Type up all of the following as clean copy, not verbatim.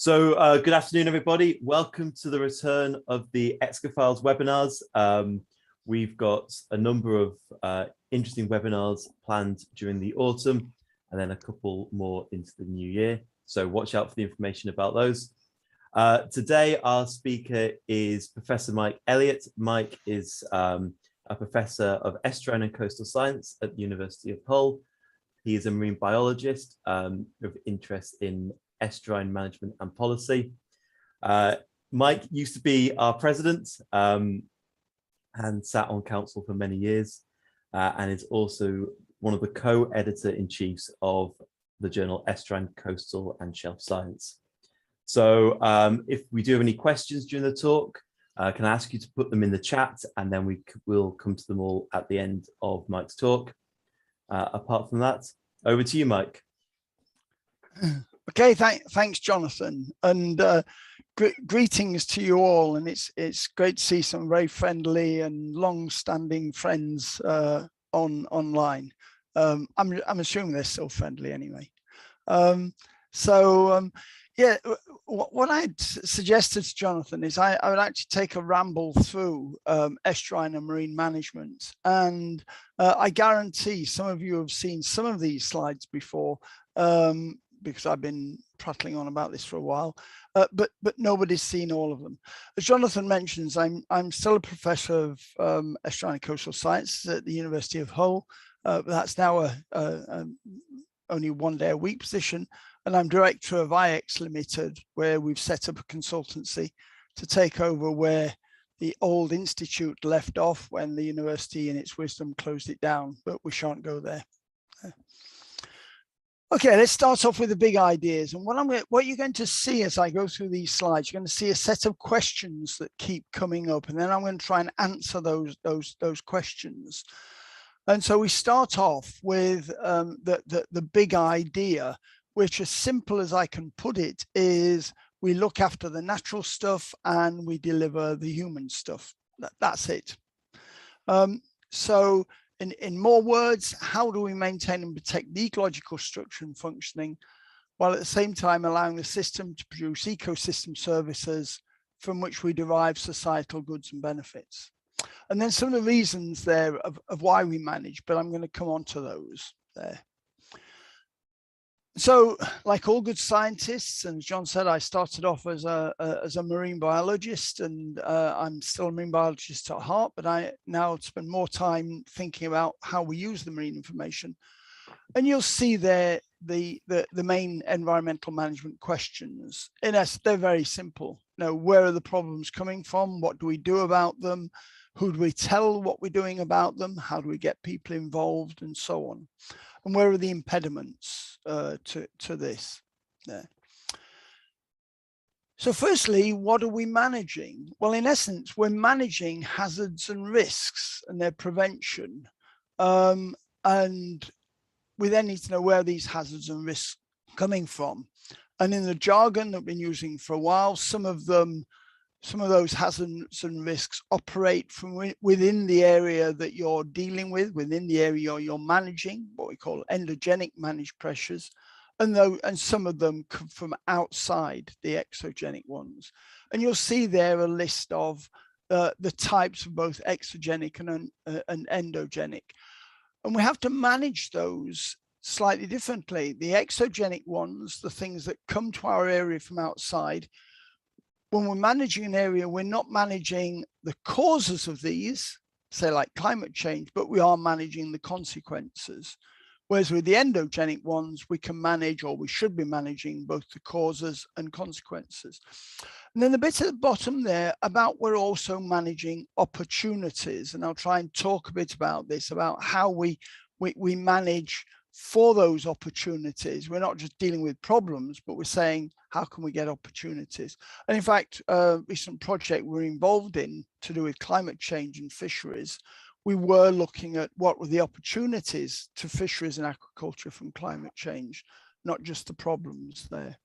Good afternoon, everybody. Welcome to the return of the ECSA Files webinars. We've got a number of interesting webinars planned during the autumn and then a couple more into the new year. So watch out for the information about those. Today, our speaker is Professor Mike Elliott. Mike is a professor of estuarine and coastal science at the University of Hull. He is a marine biologist of interest in estuarine management and policy. Mike used to be our president and sat on council for many years and is also one of the co-editor-in-chiefs of the journal Estuarine, Coastal and Shelf Science. So if we do have any questions during the talk, can I ask you to put them in the chat, and then we will come to them all at the end of Mike's talk. Apart from that, over to you, Mike. Okay, thanks, Jonathan, and greetings to you all. And it's great to see some very friendly and long-standing friends online. I'm assuming they're still friendly anyway. Yeah, what I'd suggested to Jonathan is I would actually take a ramble through estuarine and marine management, and I guarantee some of you have seen some of these slides before. Because I've been prattling on about this for a while, but nobody's seen all of them. As Jonathan mentions, I'm still a professor of estuarine and coastal science at the University of Hull. That's now only 1 day a week position, and I'm director of IX Limited, where we've set up a consultancy to take over where the old institute left off when the university in its wisdom closed it down, but we shan't go there. Okay, let's start off with the big ideas. And what you're going to see as I go through these slides, you're going to see a set of questions that keep coming up, and then I'm going to try and answer those questions. And so we start off with the big idea, which, as simple as I can put it, is we look after the natural stuff and we deliver the human stuff. That's it. In more words, how do we maintain and protect the ecological structure and functioning, while at the same time allowing the system to produce ecosystem services from which we derive societal goods and benefits? And then some of the reasons there of why we manage, but I'm going to come on to those there. So, like all good scientists, and as John said, I started off as a marine biologist, and I'm still a marine biologist at heart, but I now spend more time thinking about how we use the marine information. And you'll see there the main environmental management questions. In essence, they're very simple. You know, where are the problems coming from? What do we do about them? Who do we tell what we're doing about them? How do we get people involved, and so on? And where are the impediments to this? There. So firstly, what are we managing? Well, in essence, we're managing hazards and risks and their prevention. And we then need to know where these hazards and risks are coming from. And in the jargon that we've been using for a while, some of those hazards and risks operate from within the area that you're dealing with, within the area you're managing, what we call endogenic managed pressures, and some of them come from outside the exogenic ones. And you'll see there a list of the types of both exogenic and endogenic. And we have to manage those slightly differently. The exogenic ones, the things that come to our area from outside, when we're managing an area, we're not managing the causes of these, say like climate change, but we are managing the consequences. Whereas with the endogenic ones, we can manage, or we should be managing, both the causes and consequences. And then the bit at the bottom there about we're also managing opportunities. And I'll try and talk a bit about this, about how we manage for those opportunities. We're not just dealing with problems, but we're saying, how can we get opportunities? And in fact, a recent project we're involved in to do with climate change and fisheries, we were looking at what were the opportunities to fisheries and aquaculture from climate change, not just the problems there.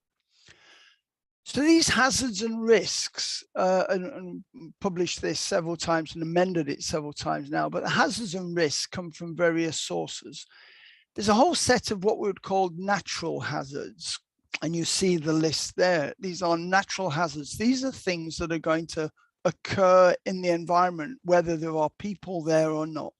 So these hazards and risks, and published this several times and amended it several times now, but the hazards and risks come from various sources. There's a whole set of what we would call natural hazards, And you see the list there. These are natural hazards. These are things that are going to occur in the environment, whether there are people there or not.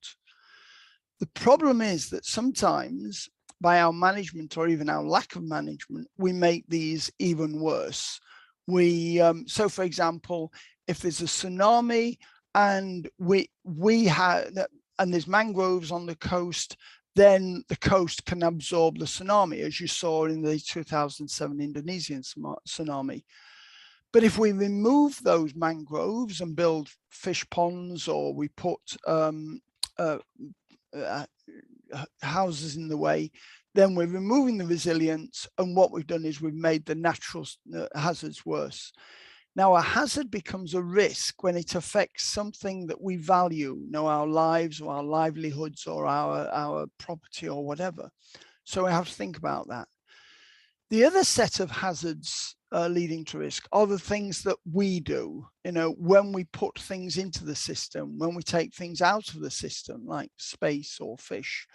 The problem is that sometimes by our management or even our lack of management, we make these even worse. So for example, if there's a tsunami and there's mangroves on the coast, then the coast can absorb the tsunami, as you saw in the 2007 Indonesian tsunami. But if we remove those mangroves and build fish ponds, or we put houses in the way, then we're removing the resilience, and what we've done is we've made the natural hazards worse. Now, a hazard becomes a risk when it affects something that we value, our lives or our livelihoods or our property or whatever. So we have to think about that. The other set of hazards leading to risk are the things that we do, when we put things into the system, when we take things out of the system, like space or fish,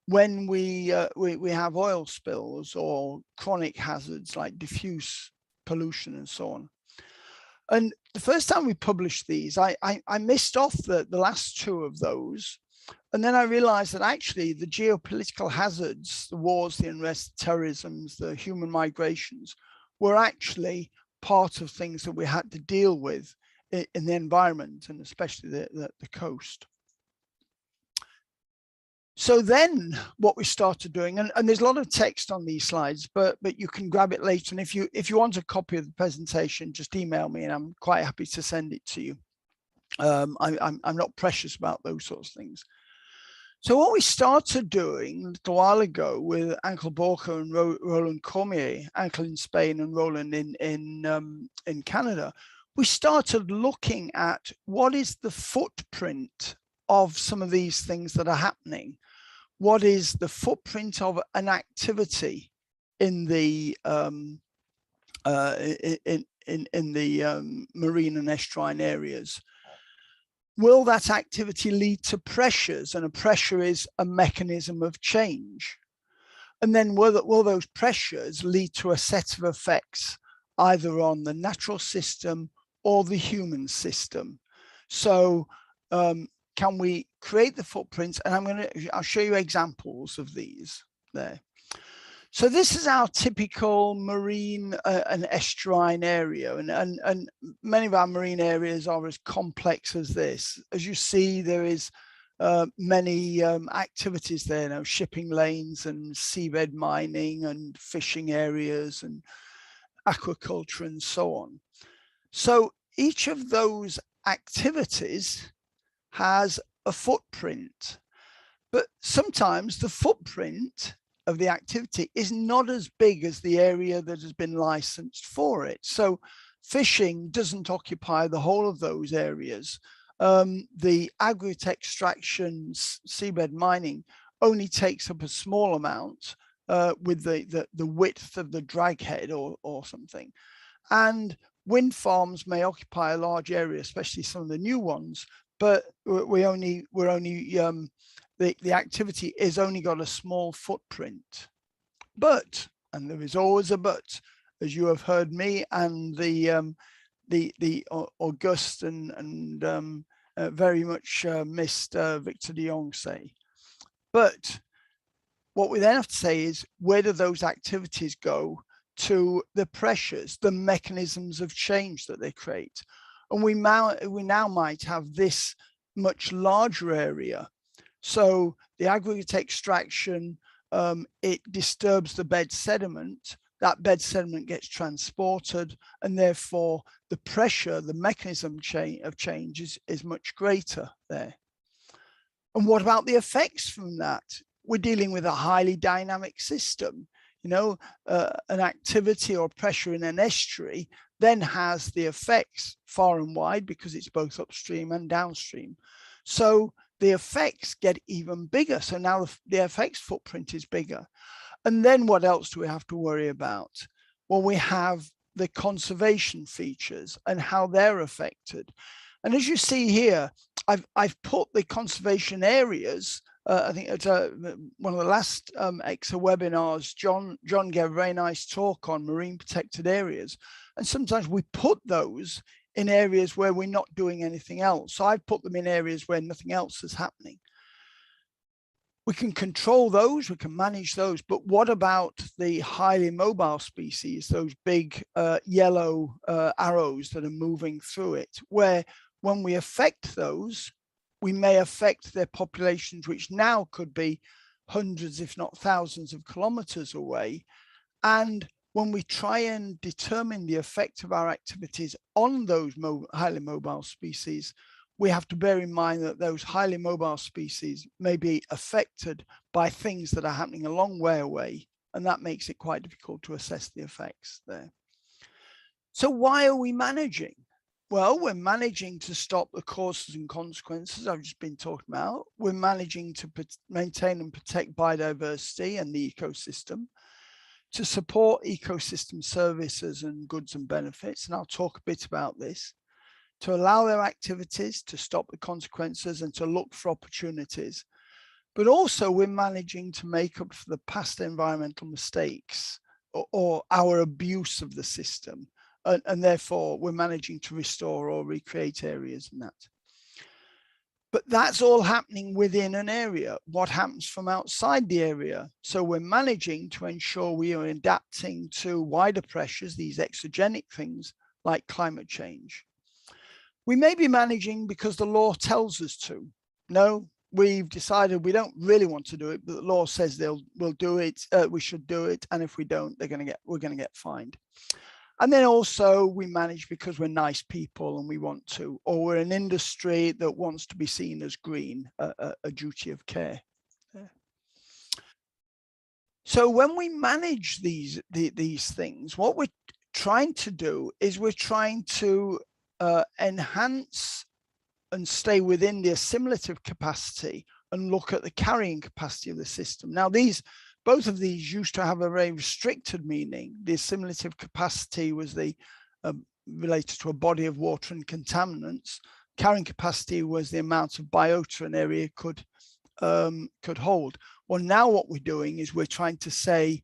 when we have oil spills or chronic hazards like diffuse pollution and so on. And the first time we published these, I missed off the last two of those. And then I realized that actually the geopolitical hazards, the wars, the unrest, the terrorisms, the human migrations, were actually part of things that we had to deal with in the environment, and especially the coast. So then what we started doing, and there's a lot of text on these slides, but you can grab it later. And if you want a copy of the presentation, just email me and I'm quite happy to send it to you. I'm not precious about those sorts of things. So what we started doing a little while ago with Ankel Borcher and Roland Cormier, Ankel in Spain and Roland in Canada, we started looking at what is the footprint of some of these things that are happening. What is the footprint of an activity in the marine and estuarine areas? Will that activity lead to pressures? And a pressure is a mechanism of change. And then will those pressures lead to a set of effects either on the natural system or the human system? So can we create the footprints? And I'll show you examples of these there. So this is our typical marine and estuarine area, and many of our marine areas are as complex as this. As you see, there is many activities there, shipping lanes and seabed mining and fishing areas and aquaculture and so on. So each of those activities has a footprint, but sometimes the footprint of the activity is not as big as the area that has been licensed for it. So fishing doesn't occupy the whole of those areas. The aggregate extraction, seabed mining only takes up a small amount with the width of the drag head or something. And wind farms may occupy a large area, especially some of the new ones, but the activity is only got a small footprint. But, and there is always a but, as you have heard me and the august and very much missed Victor de Jong say. But what we then have to say is, where do those activities go to the pressures, the mechanisms of change that they create? And we now might have this much larger area. So the aggregate extraction, it disturbs the bed sediment. That bed sediment gets transported, and therefore the pressure, the mechanism of change is much greater there. And what about the effects from that? We're dealing with a highly dynamic system. An activity or pressure in an estuary then has the effects far and wide because it's both upstream and downstream. So the effects get even bigger. So now the effects footprint is bigger. And then what else do we have to worry about? Well, we have the conservation features and how they're affected. And as you see here, I've put the conservation areas I think it's one of the last ECSA webinars, John gave a very nice talk on marine protected areas. And sometimes we put those in areas where we're not doing anything else. So I've put them in areas where nothing else is happening. We can control those, we can manage those, but what about the highly mobile species, those big yellow arrows that are moving through it, where when we affect those, we may affect their populations, which now could be hundreds, if not thousands of kilometers away. And when we try and determine the effect of our activities on those highly mobile species, we have to bear in mind that those highly mobile species may be affected by things that are happening a long way away, and that makes it quite difficult to assess the effects there. So why are we managing? Well, we're managing to stop the causes and consequences I've just been talking about. We're managing to maintain and protect biodiversity and the ecosystem, to support ecosystem services and goods and benefits, and I'll talk a bit about this, to allow their activities, to stop the consequences and to look for opportunities. But also we're managing to make up for the past environmental mistakes or our abuse of the system. And therefore we're managing to restore or recreate areas in that. But that's all happening within an area. What happens from outside the area? So we're managing to ensure we are adapting to wider pressures, these exogenic things like climate change. We may be managing because the law tells us to. No, we've decided we don't really want to do it, but the law says we'll do it, we should do it, and if we don't, we're going to get fined. And then also we manage because we're nice people and we want to, or we're an industry that wants to be seen as green, a duty of care. So when we manage these things, what we're trying to do is we're trying to enhance and stay within the assimilative capacity and look at the carrying capacity of the system. Now, both of these used to have a very restricted meaning. The assimilative capacity was related to a body of water and contaminants. Carrying capacity was the amount of biota an area could hold. Well, now what we're doing is we're trying to say,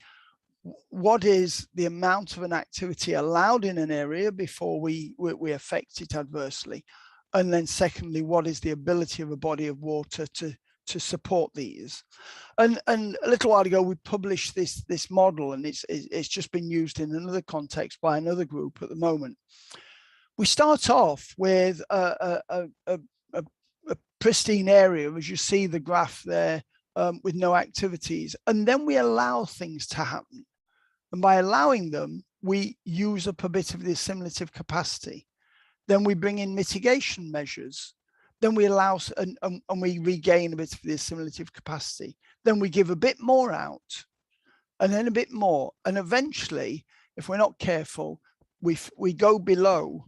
what is the amount of an activity allowed in an area before we affect it adversely? And then secondly, what is the ability of a body of water to support these? And a little while ago, we published this model, and it's just been used in another context by another group at the moment. We start off with a pristine area, as you see the graph there, with no activities, and then we allow things to happen. And by allowing them, we use up a bit of the assimilative capacity. Then we bring in mitigation measures. Then we allow and we regain a bit of the assimilative capacity. Then we give a bit more out, and then a bit more. And eventually, if we're not careful, we go below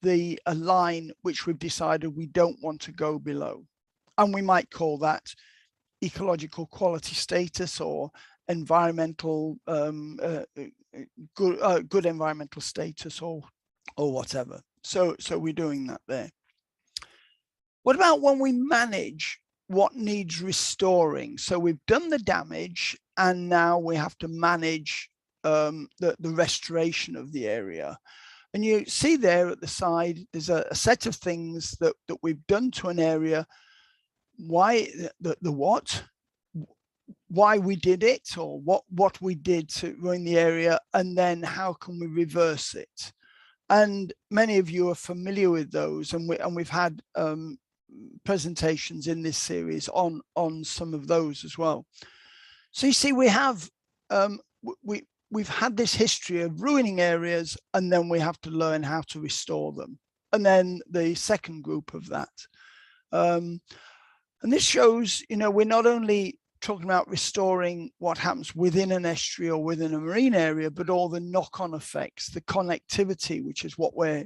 the line which we've decided we don't want to go below. And we might call that ecological quality status or environmental good environmental status or whatever. So we're doing that there. What about when we manage what needs restoring? So we've done the damage, and now we have to manage the restoration of the area. And you see there at the side, there's a set of things that we've done to an area. Why the what? Why we did it, or what we did to ruin the area, and then how can we reverse it? And many of you are familiar with those, and we've had presentations in this series on some of those as well. So you see, we have we've had this history of ruining areas, and then we have to learn how to restore them. And then the second group of that, and this shows, you know, we're not only talking about restoring what happens within an estuary or within a marine area, but all the knock-on effects, the connectivity, which is what we're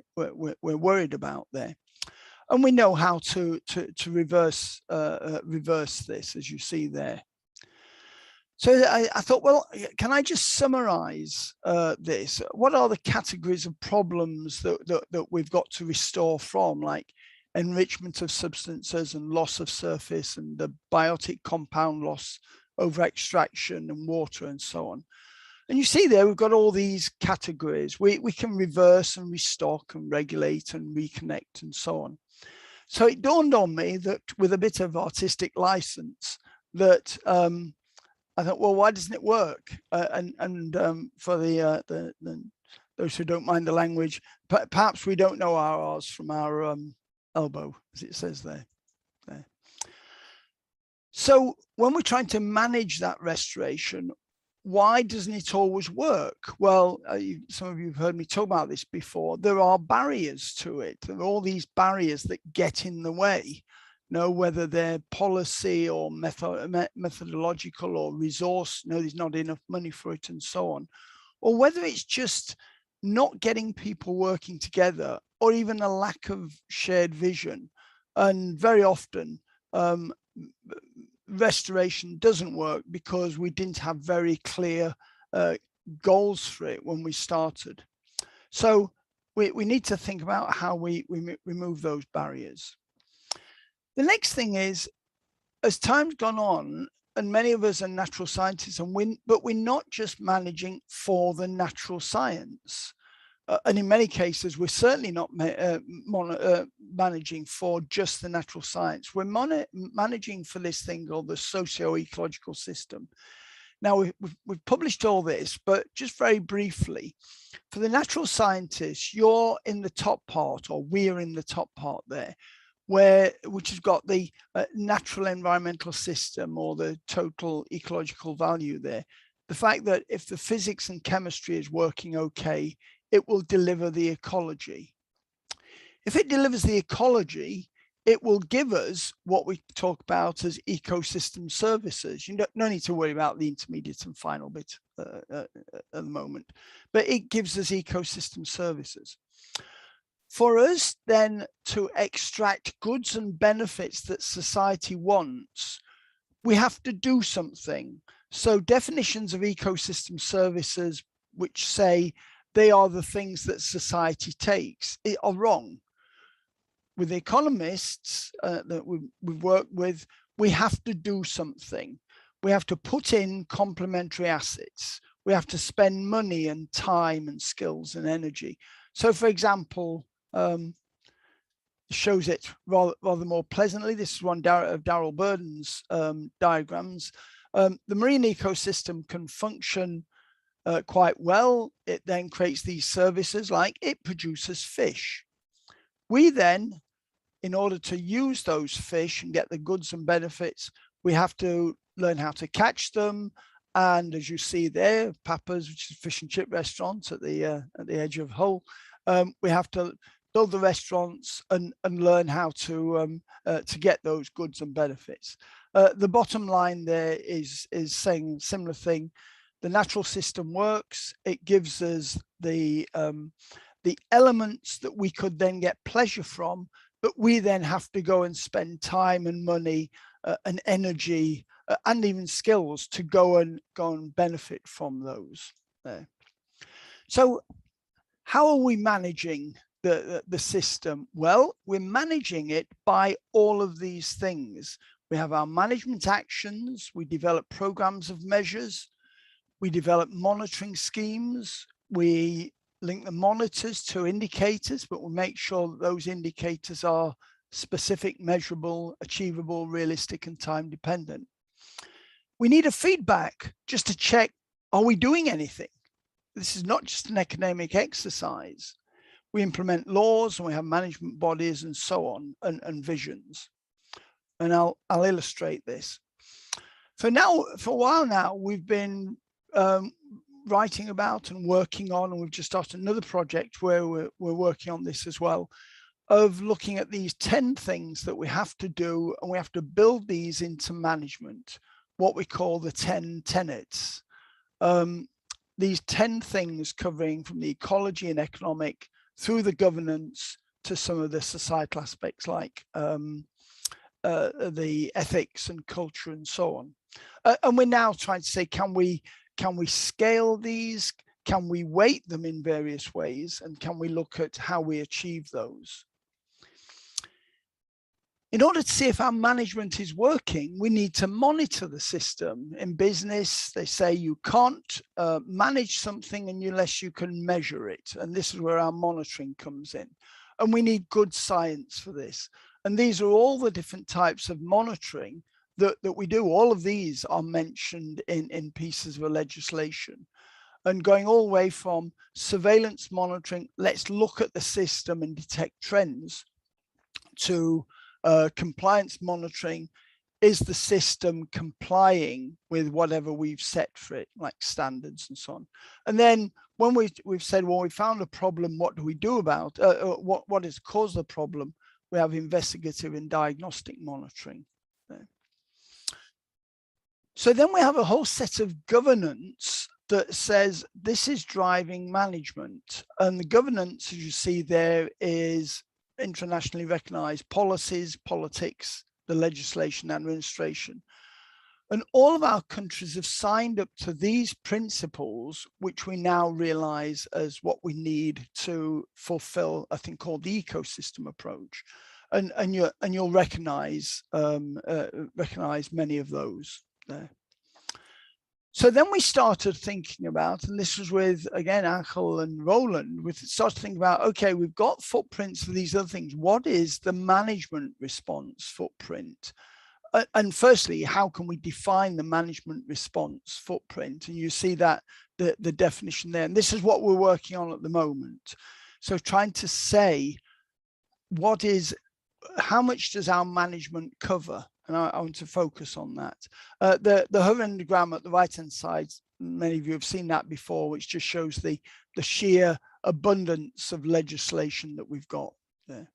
worried about there. And we know how to reverse this, as you see there. So I thought, well, can I just summarize this? What are the categories of problems that we've got to restore from, like enrichment of substances and loss of surface, and the biotic compound loss over extraction and water and so on. And you see there, we've got all these categories. We can reverse and restock and regulate and reconnect and so on. So it dawned on me that with a bit of artistic license that I thought, well, why doesn't it work? For those who don't mind the language, perhaps we don't know our R's from our elbow, as it says there. So when we're trying to manage that restoration, why doesn't it always work? Well, some of you have heard me talk about this before. There are barriers to it. There are all these barriers that get in the way. Whether they're policy or methodological or resource, there's not enough money for it and so on. Or whether it's just not getting people working together, or even a lack of shared vision. And very often, restoration doesn't work because we didn't have very clear goals for it when we started. So we need to think about how we remove those barriers. The next thing is, as time's gone on, and many of us are natural scientists, but we're not just managing for the natural science. And in many cases, we're certainly not managing for just the natural science. We're managing for this thing called the socio-ecological system. Now, we've published all this, but just very briefly, for the natural scientists, you're in the top part, or we're in the top part there, which has got the natural environmental system, or the total ecological value there. The fact that if the physics and chemistry is working okay, it will deliver the ecology. If it delivers the ecology, it will give us what we talk about as ecosystem services. You no need to worry about the intermediate and final bit at the moment, but it gives us ecosystem services. For us then to extract goods and benefits that society wants, we have to do something. So definitions of ecosystem services, which say they are the things that society takes, are wrong. With economists that we've worked with, we have to do something. We have to put in complementary assets. We have to spend money and time and skills and energy. So for example, shows it rather more pleasantly. This is one of Darrell Burden's diagrams. The marine ecosystem can function quite well. It then creates these services, like it produces fish. We then, in order to use those fish and get the goods and benefits, we have to learn how to catch them. And as you see there, Papa's, which is a fish and chip restaurant at the edge of Hull, we have to build the restaurants and learn how to get those goods and benefits. The bottom line there is saying a similar thing. The natural system works. It gives us the elements that we could then get pleasure from, but we then have to go and spend time and money and energy and even skills to go and benefit from those. So how are we managing the system? Well, we're managing it by all of these things. We have our management actions. We develop programs of measures. We develop monitoring schemes. We link the monitors to indicators, but we'll make sure that those indicators are specific, measurable, achievable, realistic, and time dependent. We need a feedback just to check, are we doing anything? This is not just an academic exercise. We implement laws and we have management bodies and so on, and visions. And I'll illustrate this. For a while now, we've been writing about and working on, and we've just started another project where we're working on this as well, of looking at these 10 things that we have to do, and we have to build these into management, what we call the 10 tenets. These 10 things covering from the ecology and economic through the governance to some of the societal aspects like the ethics and culture and so on. And we're now trying to say, can we scale these? Can we weight them in various ways? And can we look at how we achieve those? In order to see if our management is working, we need to monitor the system. In business, they say you can't manage something unless you can measure it. And this is where our monitoring comes in. And we need good science for this. And these are all the different types of monitoring that we do. All of these are mentioned in pieces of legislation. And going all the way from surveillance monitoring, let's look at the system and detect trends, to compliance monitoring. Is the system complying with whatever we've set for it, like standards and so on? And then when we've said, well, we found a problem, what do we do about what has caused the problem? We have investigative and diagnostic monitoring. So then we have a whole set of governance that says this is driving management, and the governance, as you see there, is internationally recognized policies, politics, the legislation, administration. And all of our countries have signed up to these principles, which we now realize as what we need to fulfill a thing called the ecosystem approach. And you'll recognize many of those there. So then we started thinking about, and this was with, again, Achel and Roland, we started thinking about, okay, we've got footprints for these other things. What is the management response footprint? And firstly, how can we define the management response footprint? And you see that the definition there. And this is what we're working on at the moment. So trying to say, how much does our management cover? And I want to focus on that. The histogram at the right-hand side, many of you have seen that before, which just shows the sheer abundance of legislation that we've got there.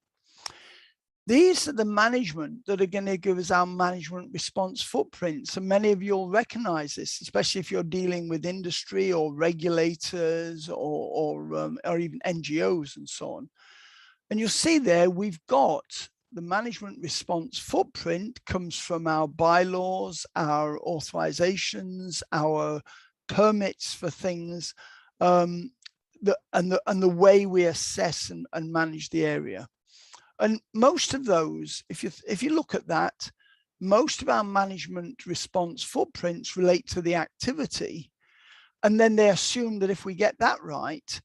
These are the management that are going to give us our management response footprints. And many of you will recognize this, especially if you're dealing with industry or regulators or even NGOs and so on. And you'll see there, we've got the management response footprint comes from our bylaws, our authorizations, our permits for things, and the way we assess and manage the area. And most of those, if you look at that, most of our management response footprints relate to the activity. And then they assume that if we get that right,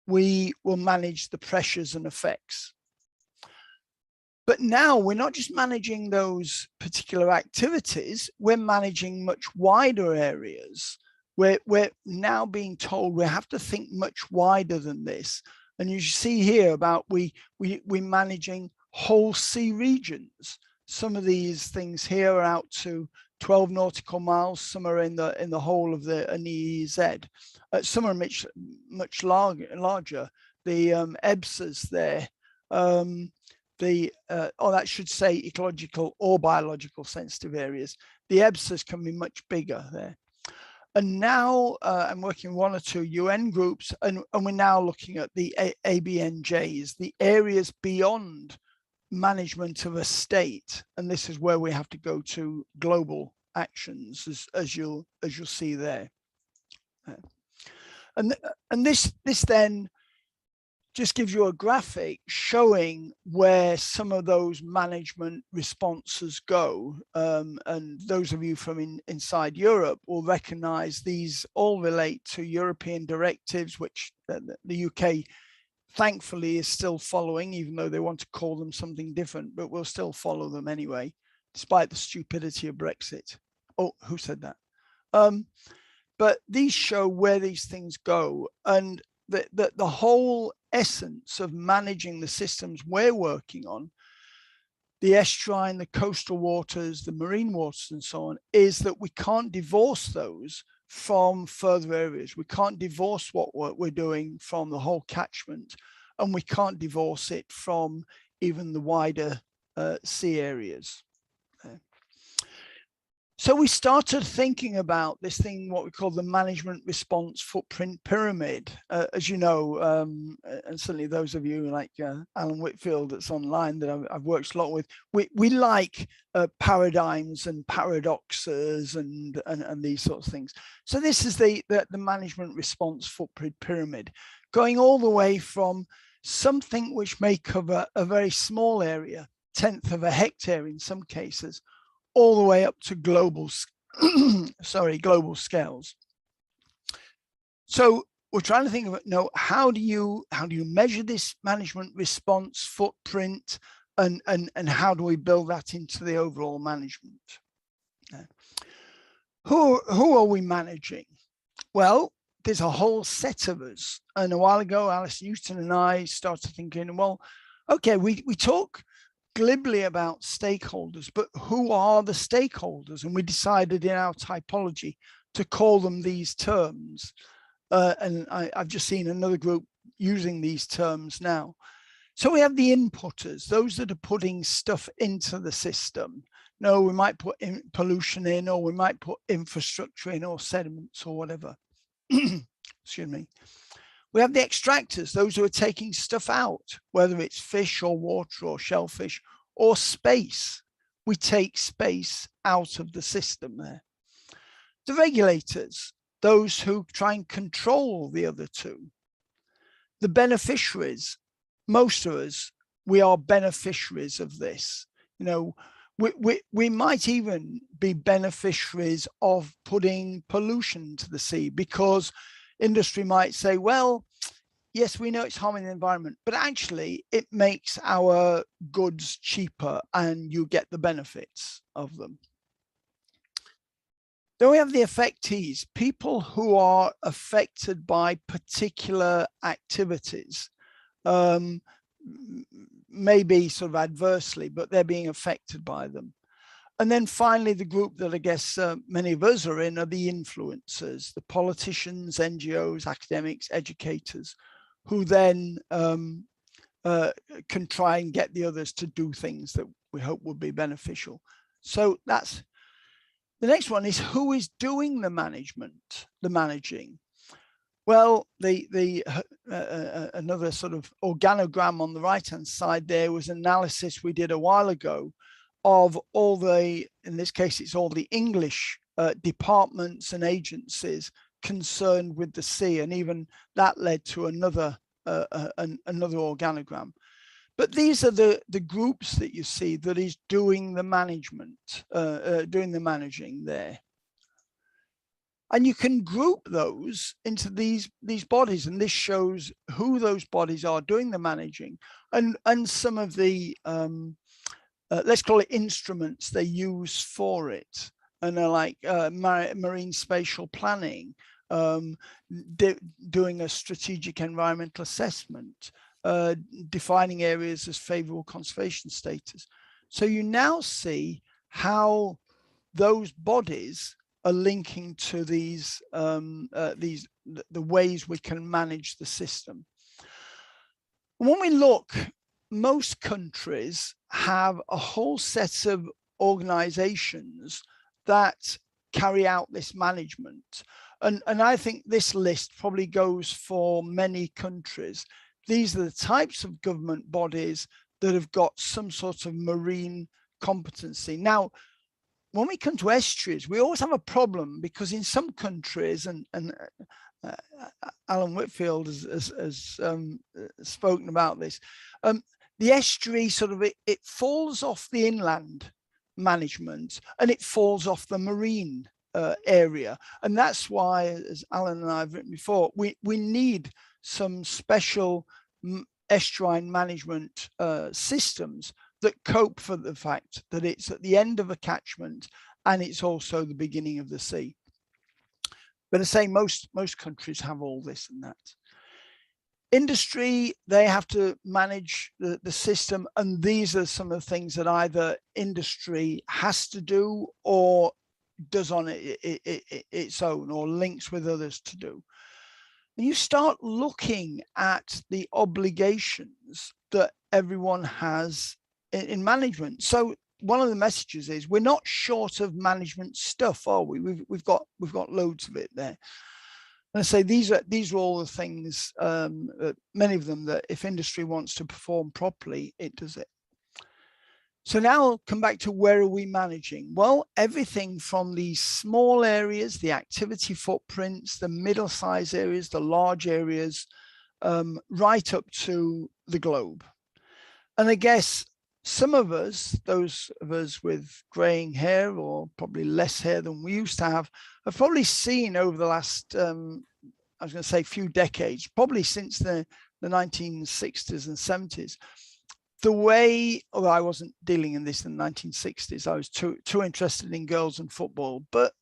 we will manage the pressures and effects. But now we're not just managing those particular activities, we're managing much wider areas. We're now being told we have to think much wider than this. And you see here about we're managing whole sea regions. Some of these things here are out to 12 nautical miles. Some are in the whole of the ECSA. Some are much larger. The EBSAs there. That should say ecological or biological sensitive areas. The EBSAs can be much bigger there. And now I'm working with one or two UN groups, and we're now looking at the ABNJs, the areas beyond management of a state. And this is where we have to go to global actions, as you'll see there. And this then just gives you a graphic showing where some of those management responses go. And those of you from inside Europe will recognize these all relate to European directives, which the UK thankfully is still following, even though they want to call them something different, but we'll still follow them anyway, despite the stupidity of Brexit. Oh, who said that? But these show where these things go, and the whole essence of managing the systems we're working on, the estuarine, the coastal waters, the marine waters and so on, is that we can't divorce those from further areas. We can't divorce what we're doing from the whole catchment, and we can't divorce it from even the wider sea areas. So we started thinking about this thing, what we call the management response footprint pyramid. As you know, and certainly those of you like Alan Whitfield that's online that I've worked a lot with, we like paradigms and paradoxes and these sorts of things. So this is the management response footprint pyramid, going all the way from something which may cover a very small area tenth of a hectare in some cases, all the way up to global, global scales. So we're trying to think of it. No, how do you measure this management response footprint, and how do we build that into the overall management? Who are we managing? Well, there's a whole set of us. And a while ago, Alice Newton and I started thinking, well, okay, we talk glibly about stakeholders, but who are the stakeholders? And we decided in our typology to call them these terms. And I've just seen another group using these terms now. So we have the inputters, those that are putting stuff into the system. No, we might put pollution in, or we might put infrastructure in, or sediments, or whatever. Excuse me. We have the extractors, those who are taking stuff out, whether it's fish or water or shellfish or space. We take space out of the system there. The regulators, those who try and control the other two. The beneficiaries, most of us, we are beneficiaries of this. You know, we might even be beneficiaries of putting pollution to the sea, because industry might say, well, yes, we know it's harming the environment, but actually it makes our goods cheaper and you get the benefits of them. Then we have the affectees, people who are affected by particular activities, maybe sort of adversely, but they're being affected by them. And then finally, the group that I guess many of us are in are the influencers, the politicians, NGOs, academics, educators, who then can try and get the others to do things that we hope would be beneficial. So that's the next one, is who is doing the management, the managing. Well, another sort of organogram on the right-hand side there was analysis we did a while ago of all the, in this case, it's all the English departments and agencies concerned with the sea, and even that led to another organogram. But these are the groups that you see that is doing the management, doing the managing there. And you can group those into these bodies, and this shows who those bodies are doing the managing, and some of the let's call it instruments they use for it, and they're like marine spatial planning, doing a strategic environmental assessment, defining areas as favorable conservation status. So you now see how those bodies are linking to these the ways we can manage the system. When we look, most countries have a whole set of organizations that carry out this management. And I think this list probably goes for many countries. These are the types of government bodies that have got some sort of marine competency. Now, when we come to estuaries, we always have a problem, because in some countries, and Alan Whitfield has spoken about this, the estuary sort of, it falls off the inland management and it falls off the marine area. And that's why, as Alan and I have written before, we need some special estuarine management systems that cope for the fact that it's at the end of a catchment and it's also the beginning of the sea. But I say most countries have all this and that. Industry, they have to manage the system, and these are some of the things that either industry has to do or does on its own, or links with others to do. And you start looking at the obligations that everyone has in management. So one of the messages is we're not short of management stuff, are we? We've got loads of it there. And I say these are all the things, many of them, that if industry wants to perform properly, it does it. So now I'll come back to where are we managing? Well, everything from these small areas, the activity footprints, the middle-sized areas, the large areas, right up to the globe. And I guess some of us, those of us with graying hair or probably less hair than we used to have probably seen over the last, I was going to say few decades, probably since the 1960s and 70s, the way, although I wasn't dealing in this in the 1960s, I was too interested in girls and football, but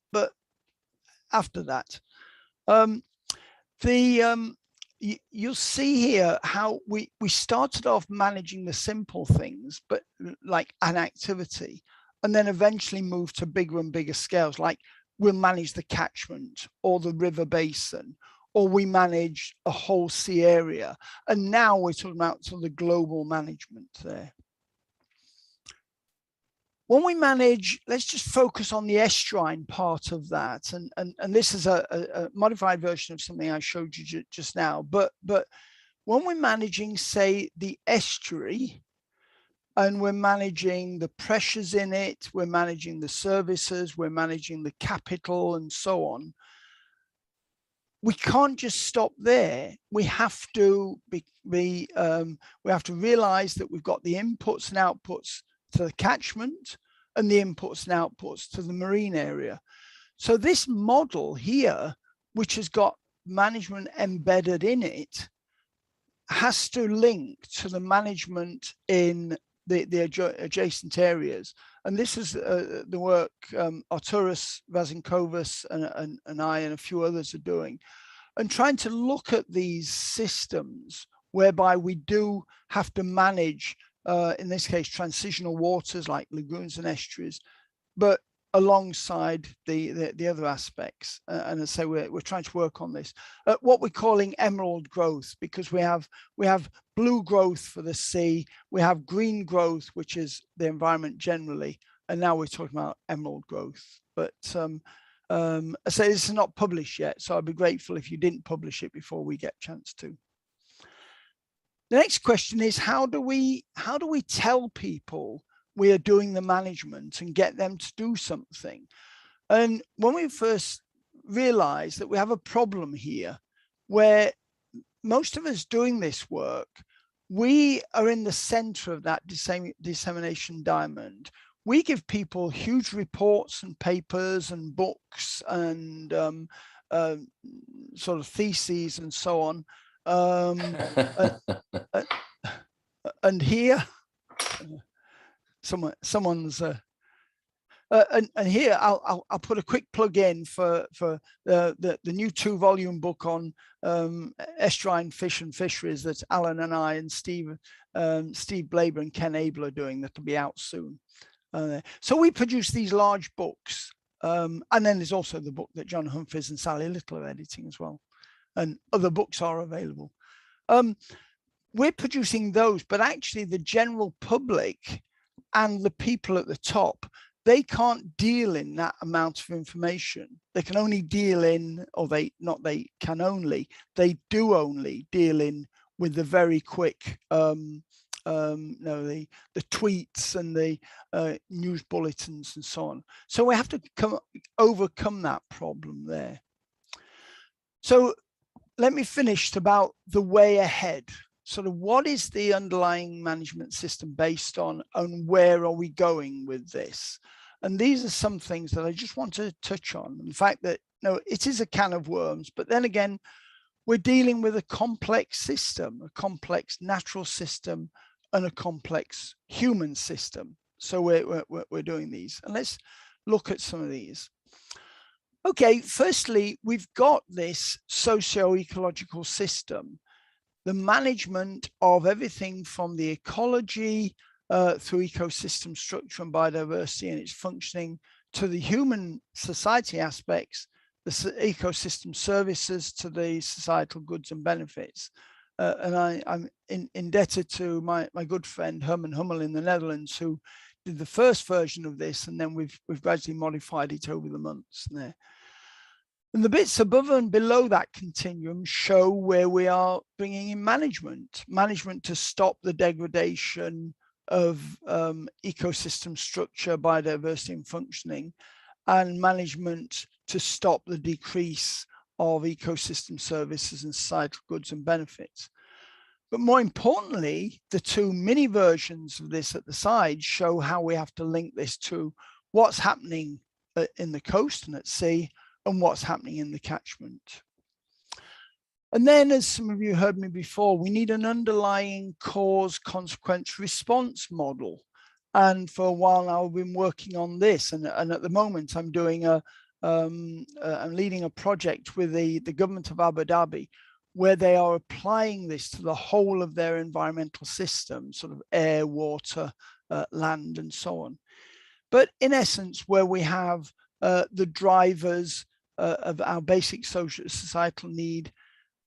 after that, you'll see here how we started off managing the simple things, but like an activity, and then eventually moved to bigger and bigger scales, like we'll manage the catchment or the river basin, or we manage a whole sea area. And now we're talking about sort of the global management there. When we manage, let's just focus on the estuarine part of that. And this is a modified version of something I showed you just now. But when we're managing, say, the estuary, and we're managing the pressures in it, we're managing the services, we're managing the capital and so on, we can't just stop there. We have to we have to realize that we've got the inputs and outputs to the catchment and the inputs and outputs to the marine area. So this model here, which has got management embedded in it, has to link to the management in the adjacent areas. And this is the work Arturas Vazinkovas and I and a few others are doing, and trying to look at these systems whereby we do have to manage, in this case, transitional waters like lagoons and estuaries, but alongside the other aspects. And as I say, we're trying to work on this. What we're calling emerald growth, because we have blue growth for the sea, we have green growth, which is the environment generally, and now we're talking about emerald growth. But I say this is not published yet, so I'd be grateful if you didn't publish it before we get a chance to. The next question is, how do we tell people we are doing the management and get them to do something? And when we first realized that we have a problem here, where most of us doing this work, we are in the center of that dissemination diamond. We give people huge reports and papers and books and sort of theses and so on. And here, someone's and here I'll put a quick plug in for the new 2-volume book on estuarine fish and fisheries that Alan and I and Steve Blaber and Ken Abel are doing, that'll be out soon. So we produce these large books, and then there's also the book that John Humphreys and Sally Little are editing as well, and other books are available. We're producing those, but actually the general public and the people at the top, they can't deal in that amount of information. They can only deal in, or they do only deal in with the very quick, the tweets and the news bulletins and so on. So we have to overcome that problem there. So let me finish about the way ahead. Sort of what is the underlying management system based on, and where are we going with this? And these are some things that I just want to touch on. The fact that, it is a can of worms, but then again, we're dealing with a complex system, a complex natural system and a complex human system. So we're doing these, and let's look at some of these. Okay, firstly, we've got this socio-ecological system, the management of everything from the ecology through ecosystem structure and biodiversity and its functioning, to the human society aspects, the ecosystem services, to the societal goods and benefits. And I'm indebted to my good friend Herman Hummel in the Netherlands, who did the first version of this, and then we've gradually modified it over the months there. And the bits above and below that continuum show where we are bringing in management to stop the degradation of ecosystem structure, biodiversity and functioning, and management to stop the decrease of ecosystem services and societal goods and benefits. But more importantly, the two mini versions of this at the side show how we have to link this to what's happening in the coast and at sea and what's happening in the catchment. And then, as some of you heard me before, we need an underlying cause-consequence response model. And for a while now, I've been working on this. And at the moment, I'm doing I'm leading a project with the government of Abu Dhabi, where they are applying this to the whole of their environmental system, sort of air, water, land, and so on. But in essence, where we have the drivers of our basic social societal need,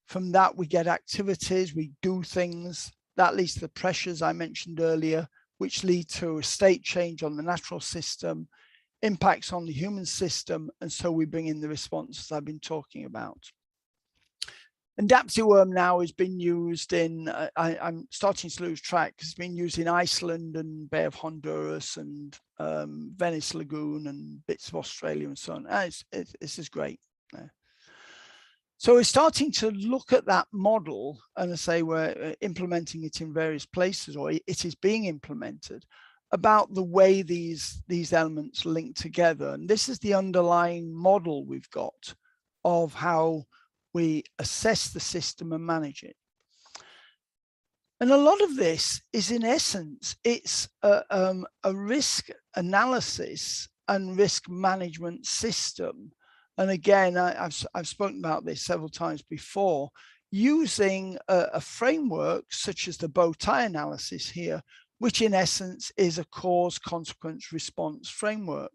from that we get activities, we do things, that leads to the pressures I mentioned earlier, which lead to a state change on the natural system, impacts on the human system, and so we bring in the responses I've been talking about. And Dapsy-worm now has been used in, I'm starting to lose track, it's been used in Iceland and Bay of Honduras and Venice Lagoon and bits of Australia and so on. This is great. So we're starting to look at that model, and I say we're implementing it in various places, or it is being implemented, about the way these elements link together. And this is the underlying model we've got of how we assess the system and manage it. And a lot of this is, in essence, it's a risk analysis and risk management system. And again, I've spoken about this several times before, using a framework such as the bow tie analysis here, which in essence is a cause, consequence, response framework.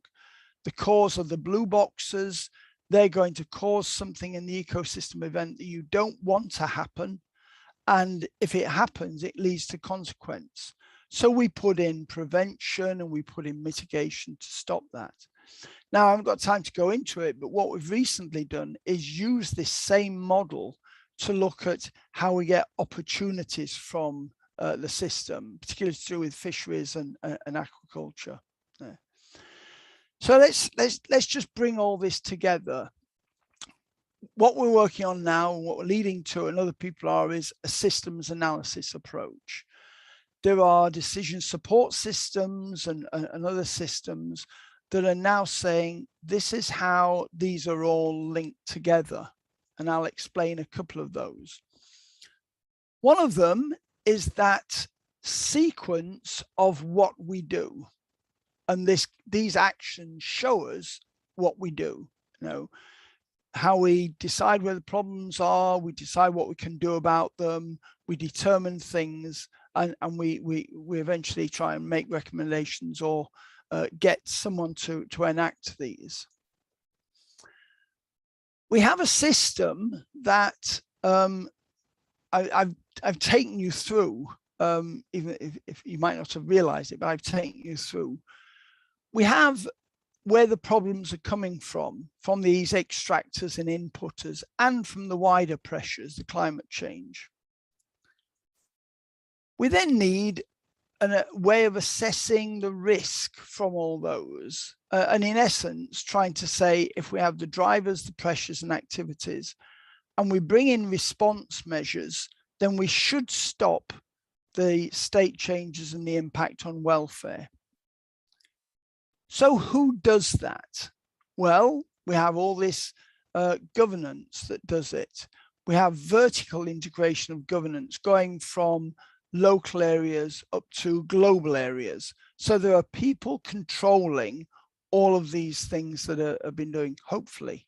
The cause are the blue boxes. They're going to cause something in the ecosystem event that you don't want to happen. And if it happens, it leads to consequence. So we put in prevention and we put in mitigation to stop that. Now, I haven't got time to go into it, but what we've recently done is use this same model to look at how we get opportunities from the system, particularly to do with fisheries and aquaculture. Yeah. So let's just bring all this together. What we're working on now, what we're leading to, and other people are, is a systems analysis approach. There are decision support systems and other systems that are now saying this is how these are all linked together. And I'll explain a couple of those. One of them is that sequence of what we do. And these actions show us what we do, you know, how we decide where the problems are, we decide what we can do about them, we determine things, and we eventually try and make recommendations or get someone to enact these. We have a system that I've taken you through, even if you might not have realized it, but I've taken you through. We have where the problems are coming from these extractors and inputters, and from the wider pressures, the climate change. We then need a way of assessing the risk from all those, and in essence, trying to say if we have the drivers, the pressures and activities, and we bring in response measures, then we should stop the state changes and the impact on welfare. So who does that? Well, we have all this governance that does it. We have vertical integration of governance going from local areas up to global areas. So there are people controlling all of these things that have been doing, hopefully.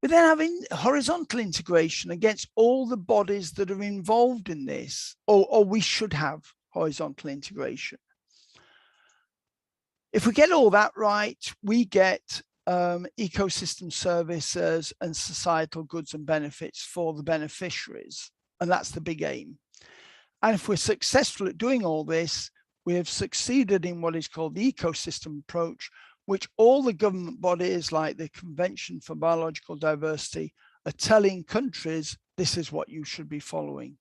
We then have horizontal integration against all the bodies that are involved in this, or we should have horizontal integration. If we get all that right, we get ecosystem services and societal goods and benefits for the beneficiaries. And that's the big aim. And if we're successful at doing all this, we have succeeded in what is called the ecosystem approach, which all the government bodies like the Convention for Biological Diversity are telling countries, this is what you should be following.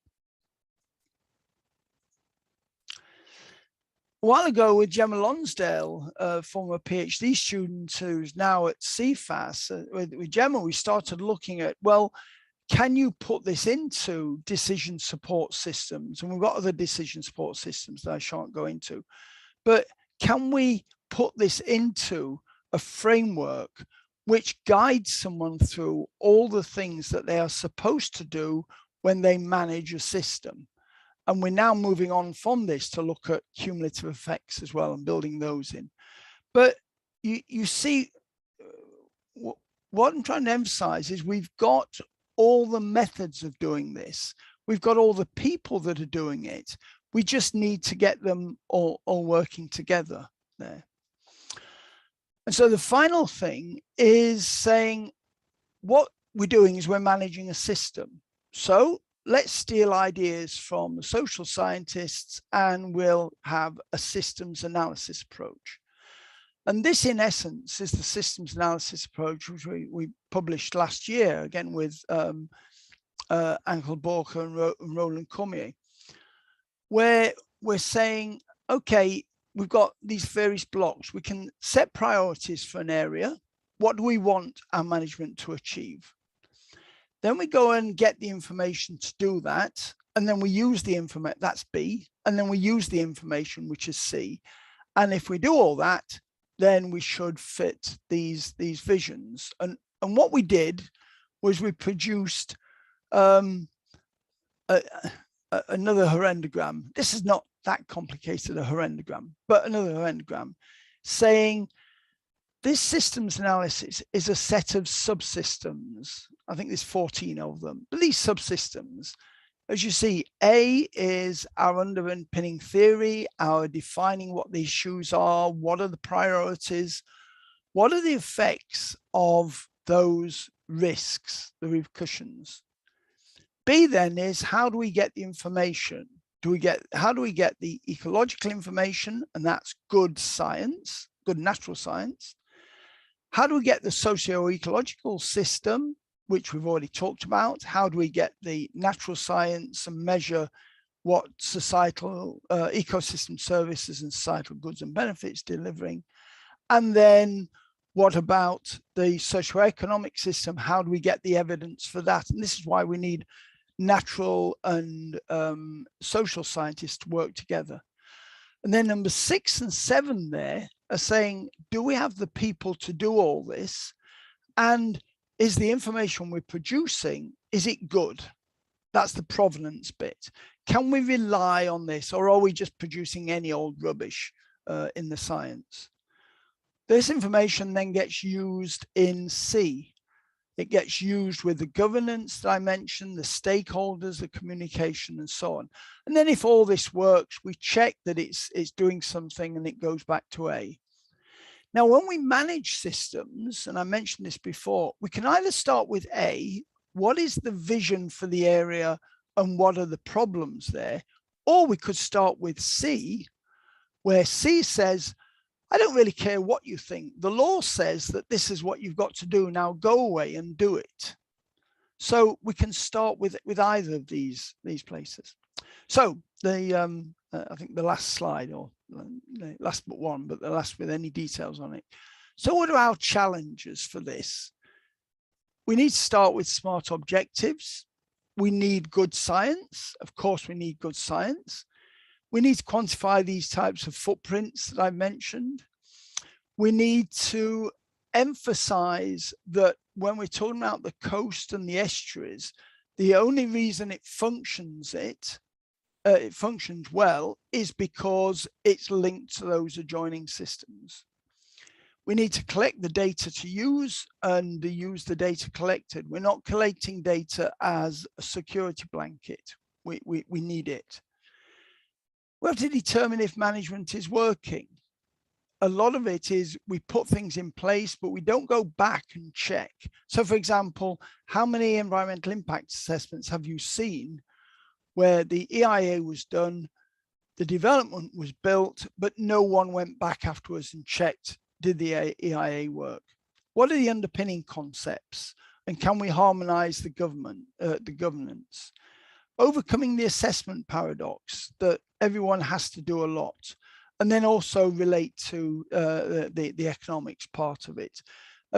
A while ago with Gemma Lonsdale, former PhD student who's now at CFAS, with Gemma, we started looking at, well, can you put this into decision support systems? And we've got other decision support systems that I shan't go into, but can we put this into a framework which guides someone through all the things that they are supposed to do when they manage a system? And we're now moving on from this to look at cumulative effects as well and building those in. But you see, what I'm trying to emphasize is we've got all the methods of doing this. We've got all the people that are doing it. We just need to get them all working together there. And so the final thing is saying what we're doing is we're managing a system. So let's steal ideas from the social scientists and we'll have a systems analysis approach. And this, in essence, is the systems analysis approach, which we published last year, again, with Angel Borka and Roland Cormier, where we're saying, okay, we've got these various blocks. We can set priorities for an area. What do we want our management to achieve? Then we go and get the information to do that. And then we use the information, that's B. And then we use the information, which is C. And if we do all that, then we should fit these visions. And what we did was we produced another horrendogram. This is not that complicated, a horrendogram, but another horrendogram saying this systems analysis is a set of subsystems. I think there's 14 of them, but these subsystems, as you see, A is our underpinning theory, our defining what the issues are, what are the priorities, what are the effects of those risks, the repercussions. B then is how do we get the information? How do we get the ecological information? And that's good science, good natural science. How do we get the socio-ecological system, which we've already talked about? How do we get the natural science and measure what societal ecosystem services and societal goods and benefits delivering? And then what about the socioeconomic system? How do we get the evidence for that? And this is why we need natural and social scientists to work together. And then number 6 and 7 there are saying, do we have the people to do all this? And is the information we're producing, is it good? That's the provenance bit. Can we rely on this, or are we just producing any old rubbish in the science? This information then gets used in C. It gets used with the governance that I mentioned, the stakeholders, the communication, and so on. And then if all this works, we check that it's doing something and it goes back to A. Now, when we manage systems, and I mentioned this before, we can either start with A, what is the vision for the area and what are the problems there? Or we could start with C, where C says, I don't really care what you think. The law says that this is what you've got to do. Now go away and do it. So we can start with either of these places. So the I think the last slide, or last but one, but the last with any details on it. So what are our challenges for this? We need to start with smart objectives. We need good science. Of course, we need good science. We need to quantify these types of footprints that I mentioned. We need to emphasize that when we're talking about the coast and the estuaries, the only reason it functions well is because it's linked to those adjoining systems. We need to collect the data to use and use the data collected. We're not collecting data as a security blanket. We need it. We have to determine if management is working. A lot of it is we put things in place, but we don't go back and check. So for example, how many environmental impact assessments have you seen where the EIA was done, the development was built, but no one went back afterwards and checked, did the EIA work? What are the underpinning concepts? And can we harmonize the governance? Overcoming the assessment paradox that everyone has to do a lot, and then also relate to the economics part of it.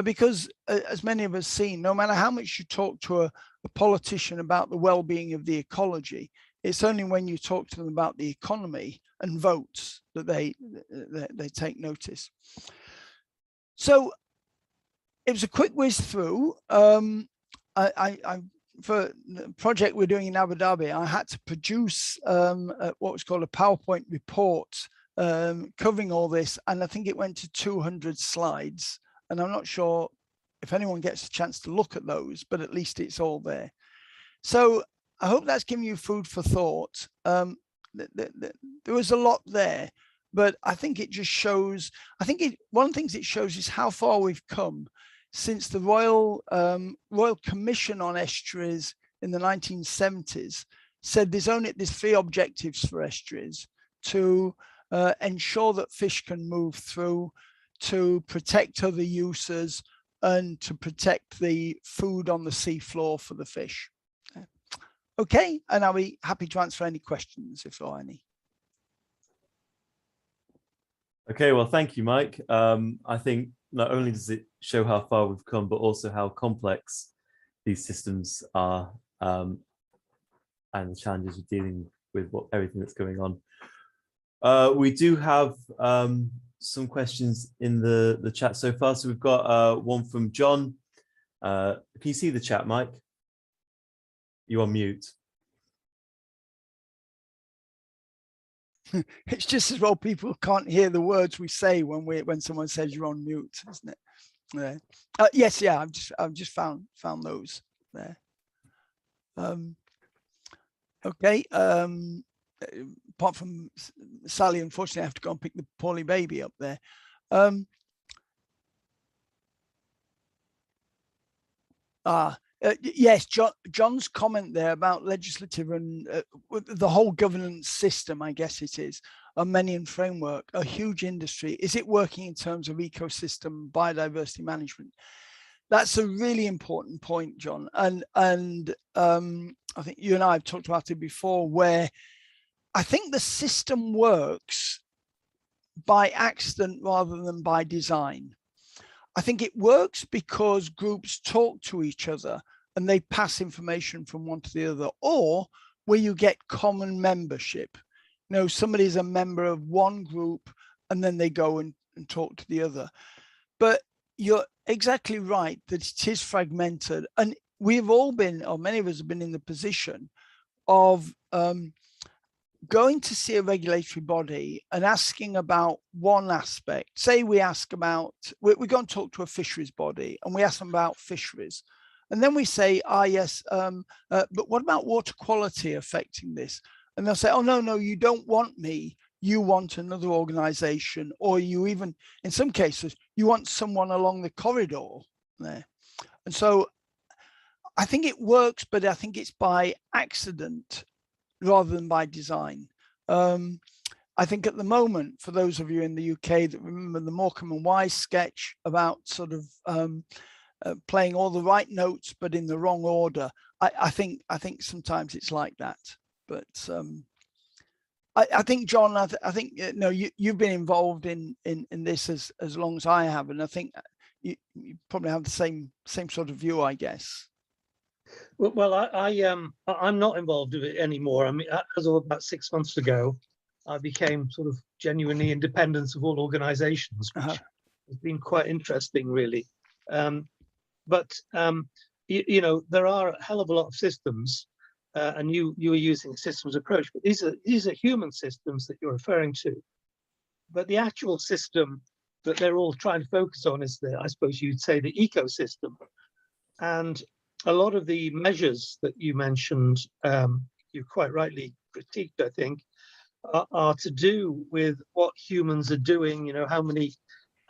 Because as many of us seen, no matter how much you talk to a politician about the well-being of the ecology. It's only when you talk to them about the economy and votes that they take notice. So it was a quick whiz through. For the project we're doing in Abu Dhabi, I had to produce what was called a PowerPoint report covering all this, and I think it went to 200 slides. And I'm not sure if anyone gets a chance to look at those, but at least it's all there. So I hope that's given you food for thought. There was a lot there, but I think it just shows, one of the things it shows is how far we've come since the Royal Commission on Estuaries in the 1970s said there's 3 objectives for estuaries: to ensure that fish can move through, to protect other uses, and to protect the food on the seafloor for the fish. Okay, and I'll be happy to answer any questions if there are any. Okay, well, thank you, Mike. I think not only does it show how far we've come, but also how complex these systems are, and the challenges of dealing with everything that's going on. We do have some questions in the chat so far. So we've got one from John. Can you see the chat, Mike? You're on mute. It's just as well people can't hear the words we say when someone says you're on mute, isn't it? Yeah. Yes, yeah. I've just found those there. Okay. Apart from Sally, unfortunately, I have to go and pick the poorly baby up there. Yes, John's comment there about legislative and the whole governance system, I guess it is, a Armenian framework, a huge industry. Is it working in terms of ecosystem biodiversity management? That's a really important point, John. And I think you and I have talked about it before, where I think the system works by accident rather than by design. I think it works because groups talk to each other and they pass information from one to the other, or where you get common membership. You know, somebody's a member of one group and then they go and talk to the other. But you're exactly right that it is fragmented. And we've all been, or many of us have been in the position of going to see a regulatory body and asking about one aspect. Say we ask about, we go and talk to a fisheries body and we ask them about fisheries. And then we say, yes, but what about water quality affecting this? And they'll say, oh, no, you don't want me. You want another organization, or you even, in some cases, you want someone along the corridor there. And so I think it works, but I think it's by accident rather than by design. I think at the moment, for those of you in the UK that remember the Morecambe and Wise sketch about sort of playing all the right notes, but in the wrong order, I think sometimes it's like that. But I think, John, I think you've been involved in this as long as I have, and I think you probably have the same sort of view, I guess. Well, I'm not involved with it anymore. I mean, as of about 6 months ago, I became sort of genuinely independent of all organizations, which has been quite interesting, really. But you know, there are a hell of a lot of systems, and you are using a systems approach, but these are human systems that you're referring to. But the actual system that they're all trying to focus on is I suppose you'd say, the ecosystem. And a lot of the measures that you mentioned, you quite rightly critiqued, I think, are to do with what humans are doing. You know, how many,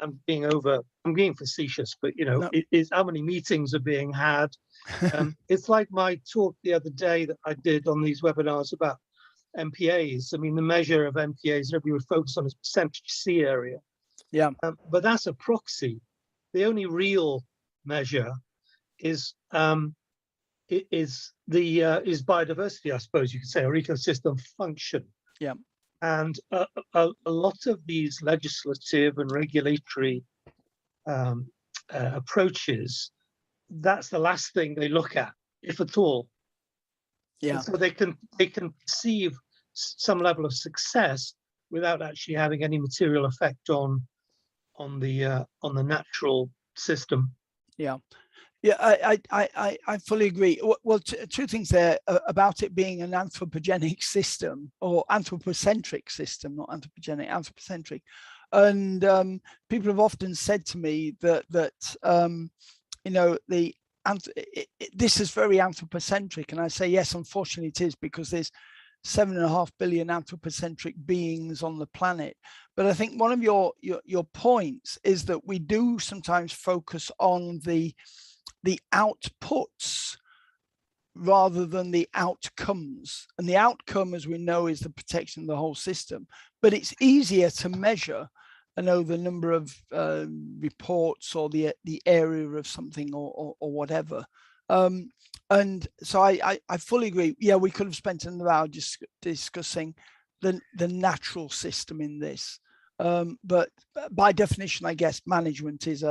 I'm being facetious, but you know, no. It is how many meetings are being had. It's like my talk the other day that I did on these webinars about MPAs. I mean, the measure of MPAs that we would focus on is percentage sea area. Yeah. But that's a proxy. The only real measure is biodiversity, I suppose you could say, or ecosystem function. Yeah. And a lot of these legislative and regulatory approaches, that's the last thing they look at. if at all. Yeah. And so they can perceive some level of success without actually having any material effect on the natural system. Yeah. Yeah, I fully agree. Well, two things there about it being an anthropogenic system or anthropocentric system, not anthropogenic, anthropocentric. And people have often said to me that you know, this is very anthropocentric, and I say yes, unfortunately it is, because there's 7.5 billion anthropocentric beings on the planet. But I think one of your points is that we do sometimes focus on the outputs rather than the outcomes. And the outcome, as we know, is the protection of the whole system. But it's easier to measure, I know, the number of reports or the area of something or whatever. And so I fully agree. Yeah, we could have spent another hour discussing the natural system in this. But by definition, I guess management is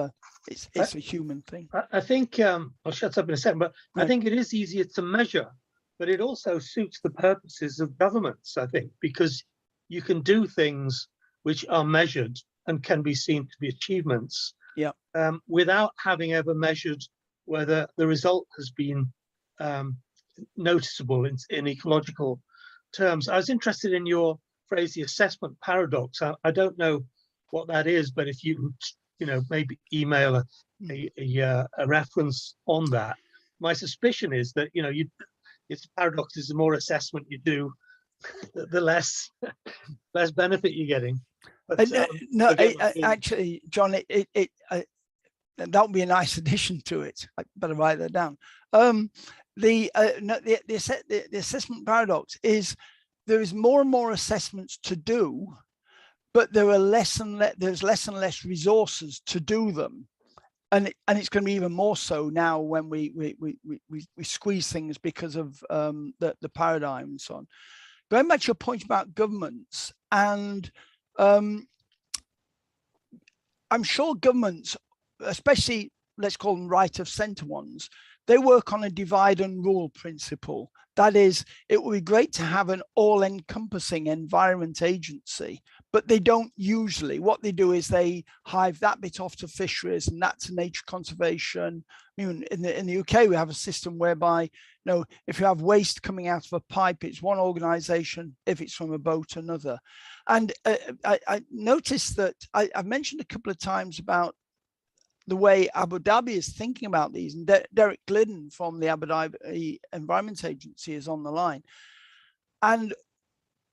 it's a human thing. I think I'll shut up in a second, but I think it is easier to measure, but it also suits the purposes of governments, I think, because you can do things which are measured and can be seen to be achievements, without having ever measured whether the result has been noticeable in ecological terms. I was interested in your phrase, the assessment paradox. I don't know what that is, but if you maybe email a reference on that. My suspicion is that it's a paradox. Is the more assessment you do, the less benefit you're getting. But, actually, John, that would be a nice addition to it. I better write that down. The assessment paradox is there is more and more assessments to do, but there's less and less resources to do them, and it's going to be even more so now when we squeeze things because of the paradigm and so on. Going back to your point about governments, and I'm sure governments, especially let's call them right of centre ones, they work on a divide and rule principle. That is, it would be great to have an all-encompassing environment agency, but they don't usually. What they do is they hive that bit off to fisheries and that to nature conservation. I mean, in the UK, we have a system whereby, if you have waste coming out of a pipe, it's one organisation. If it's from a boat, another. And I noticed that I've mentioned a couple of times about the way Abu Dhabi is thinking about these, and Derek Glidden from the Abu Dhabi Environment Agency is on the line. And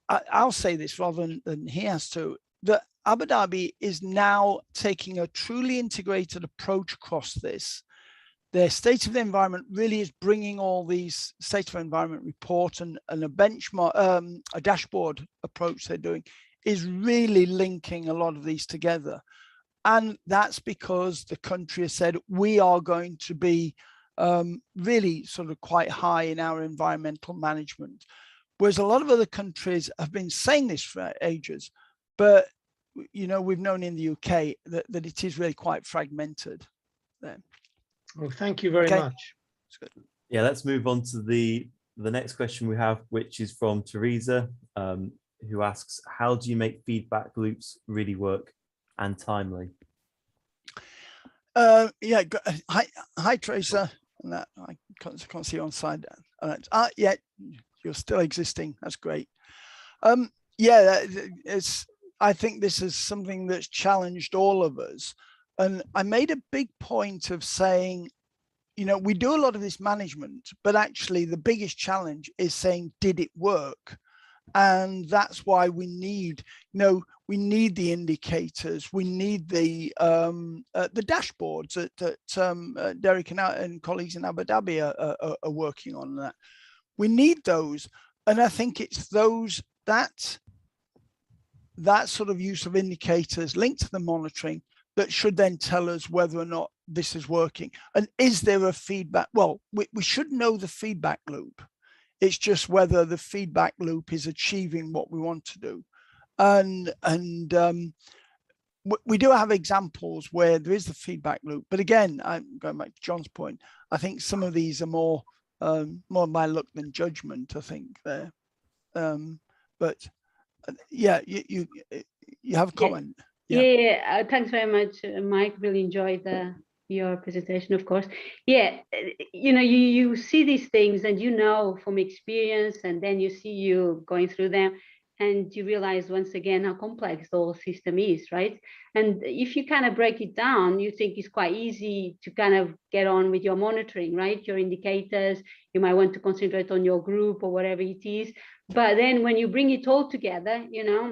I'll say this rather than he has to, that Abu Dhabi is now taking a truly integrated approach across this. Their state of the environment really is bringing all these state of environment report and a benchmark, a dashboard approach they're doing is really linking a lot of these together. And that's because the country has said, we are going to be really sort of quite high in our environmental management. Whereas a lot of other countries have been saying this for ages, but we've known in the UK that it is really quite fragmented there. Well, thank you very much. That's good. Yeah, let's move on to the next question we have, which is from Teresa, who asks, how do you make feedback loops really work and timely? Hi Teresa. I can't see you on side. Yeah, you're still existing. That's great. I think this is something that's challenged all of us. And I made a big point of saying, we do a lot of this management, but actually the biggest challenge is saying, did it work? And that's why we need, the indicators, we need the dashboards that Derek and colleagues in Abu Dhabi are working on that. We need those, and I think it's that sort of use of indicators linked to the monitoring that should then tell us whether or not this is working. And is there a feedback? Well, we should know the feedback loop. It's just whether the feedback loop is achieving what we want to do. And we do have examples where there is the feedback loop. But again, I'm going back to John's point. I think some of these are more more by luck than judgment, I think there. But yeah, you have a comment. Yeah, thanks very much, Mike. Really enjoyed your presentation, of course. Yeah, you see these things and from experience, and then you see you going through them, and you realize once again how complex the whole system is, right? And if you kind of break it down, you think it's quite easy to kind of get on with your monitoring, right? Your indicators, you might want to concentrate on your group or whatever it is. But then when you bring it all together,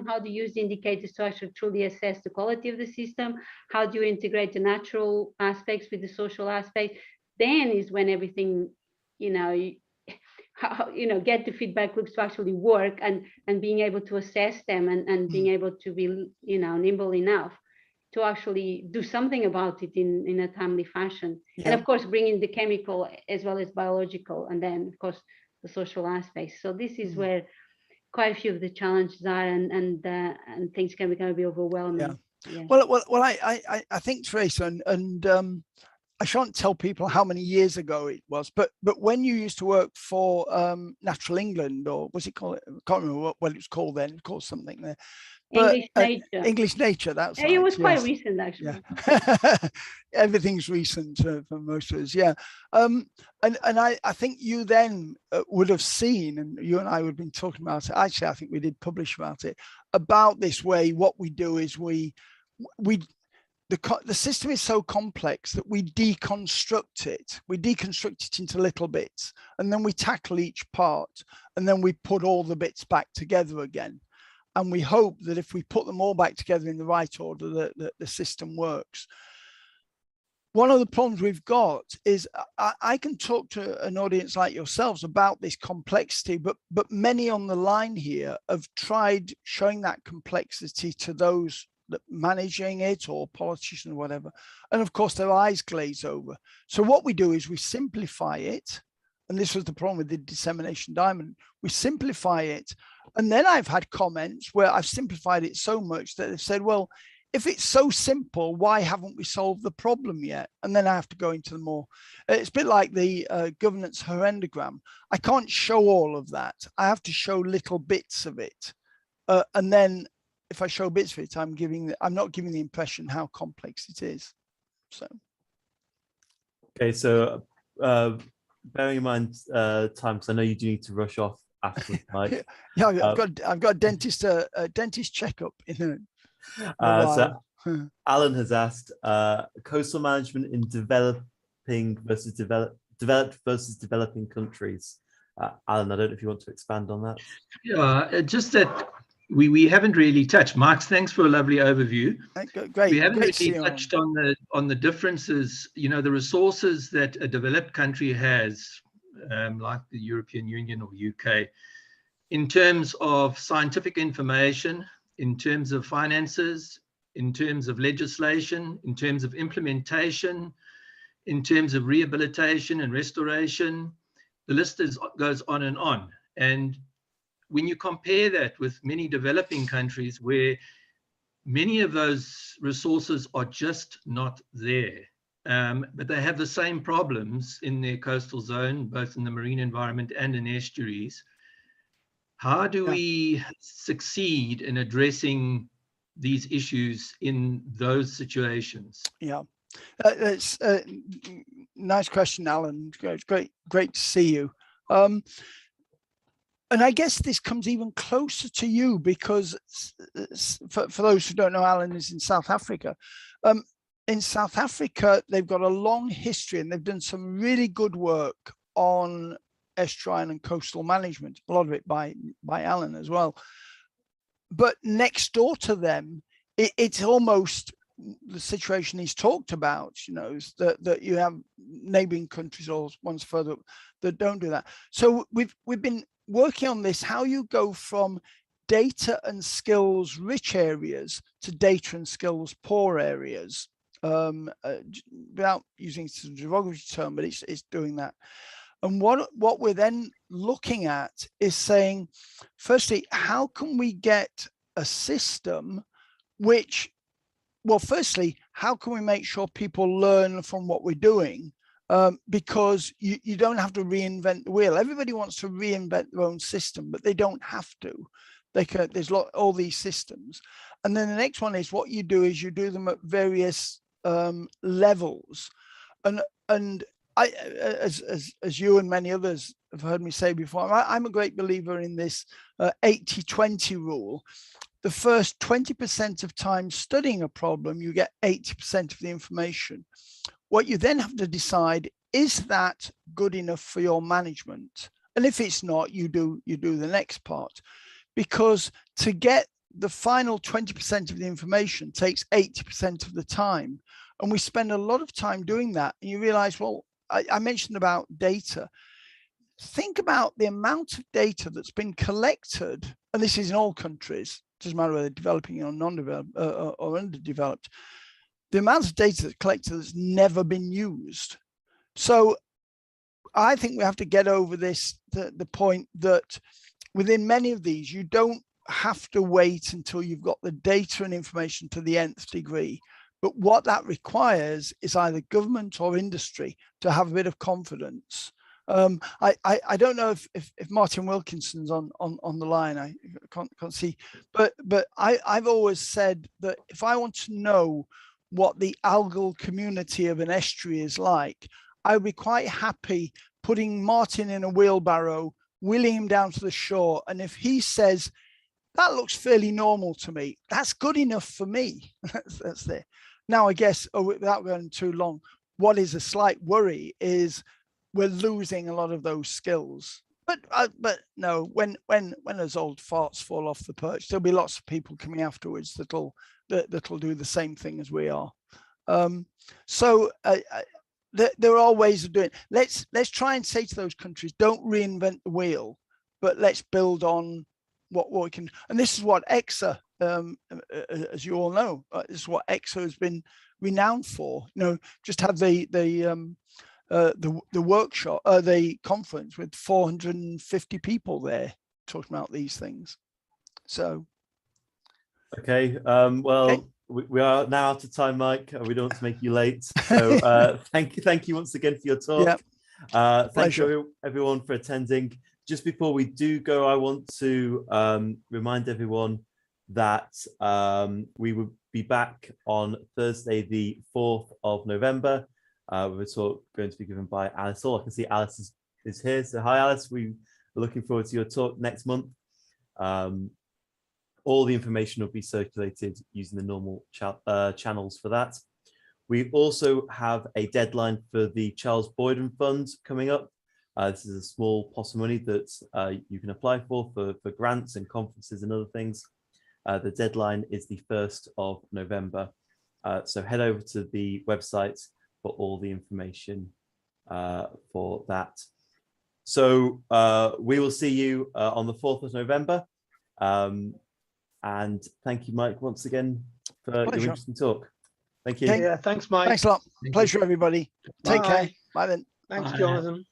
how do you use the indicators to actually truly assess the quality of the system? How do you integrate the natural aspects with the social aspect? Then is when everything, get the feedback loops to actually work, and being able to assess them, and being able to be, nimble enough to actually do something about it in a timely fashion. And of course, bringing the chemical as well as biological, and then of course the social aspects. So this is where quite a few of the challenges are, and things can be overwhelming. Yeah. Well, I think, Teresa, and I shan't tell people how many years ago it was, but when you used to work for Natural England, or was it called? I can't remember what it was called then. It called something there. But, English Nature. English Nature. That's it was quite recent, actually. Yeah. Everything's recent for most of us. Yeah. And I think you then would have seen, and you and I would have been talking about it. Actually, I think we did publish about it. About this way, what we do is the system is so complex that we deconstruct it. We deconstruct it into little bits, and then we tackle each part, and then we put all the bits back together again. And we hope that if we put them all back together in the right order, that the system works. One of the problems we've got is I can talk to an audience like yourselves about this complexity, but many on the line here have tried showing that complexity to those that managing it, or politicians or whatever. And of course, their eyes glaze over. So what we do is we simplify it. And this was the problem with the dissemination diamond. We simplify it. And then I've had comments where I've simplified it so much that they've said, well, if it's so simple, why haven't we solved the problem yet? And then I have to go into the more, it's a bit like the governance horrendogram. I can't show all of that. I have to show little bits of it. And then if I show bits of it, I'm not giving the impression how complex it is. So. Okay, so bearing in mind time, because I know you do need to rush off after, Mike. Yeah, I've got a dentist checkup in so Alan has asked coastal management in developed versus developing countries. Alan, I don't know if you want to expand on that. Yeah, just that we haven't really touched. Mark, thanks for a lovely overview. Great. We haven't really touched on the differences, the resources that a developed country has, like the European Union or UK, in terms of scientific information, in terms of finances, in terms of legislation, in terms of implementation, in terms of rehabilitation and restoration. The list goes on and on. And when you compare that with many developing countries where many of those resources are just not there, but they have the same problems in their coastal zone, both in the marine environment and in estuaries. How do we succeed in addressing these issues in those situations? Yeah, it's a nice question, Alan. It's great to see you. And I guess this comes even closer to you because for those who don't know, Alan is in South Africa. In South Africa, they've got a long history and they've done some really good work on estuarine and coastal management, a lot of it by Alan as well. But next door to them, it's almost the situation he's talked about, is that you have neighboring countries or ones further that don't do that. So we've been working on this, how you go from data and skills rich areas to data and skills poor areas, without using a derogatory term, but it's doing that. And what we're then looking at is saying, firstly, how can we get a system which, well, firstly, how can we make sure people learn from what we're doing? because you don't have to reinvent the wheel. Everybody wants to reinvent their own system, but they don't have to. They can, there's all these systems. And then the next one is what you do is you do them at various levels. And I, as you and many others have heard me say before, I'm a great believer in this 80-20 rule. The first 20% of time studying a problem, you get 80% of the information. What you then have to decide, is that good enough for your management? And if it's not, you do the next part. Because to get the final 20% of the information takes 80% of the time. And we spend a lot of time doing that. And you realize, well, I mentioned about data. Think about the amount of data that's been collected, and this is in all countries, doesn't matter whether they're developing or non-developed or underdeveloped, the amount of data that's collected that's never been used. So I think we have to get over this, the point that within many of these, you don't have to wait until you've got the data and information to the nth degree. But what that requires is either government or industry to have a bit of confidence. I don't know if Martin Wilkinson's on the line. I can't see, but I've always said that if I want to know what the algal community of an estuary is like, I would be quite happy putting Martin in a wheelbarrow, wheeling him down to the shore, and if he says that looks fairly normal to me, that's good enough for me. That's there. Now, I guess, without going too long, what is a slight worry is we're losing a lot of those skills. But no, when those old farts fall off the perch, there'll be lots of people coming afterwards that'll do the same thing as we are. There are ways of doing it. Let's try and say to those countries, don't reinvent the wheel, but let's build on what we can. And this is what ECSA, as you all know, this is what ECSA has been renowned for. You know, just had the workshop, the conference with 450 people there talking about these things. So, okay, well, okay. We are now out of time, Mike. We don't want to make you late. So thank you once again for your talk. Yeah. Thank you everyone for attending. Just before we do go, I want to remind everyone that we will be back on Thursday, the 4th of November. With a talk going to be given by Alice Hall. I can see Alice is here. So hi, Alice. We are looking forward to your talk next month. All the information will be circulated using the normal channels for that. We also have a deadline for the Charles Boyden Fund coming up. This is a small pot of money that you can apply for grants and conferences and other things. The deadline is the 1st of November. So head over to the website for all the information for that. So we will see you on the 4th of November. And thank you, Mike, once again for your interesting talk. Thank you. Yeah, thanks, Mike. Thanks a lot. Pleasure, everybody. Take care. Bye then. Thanks, Jonathan.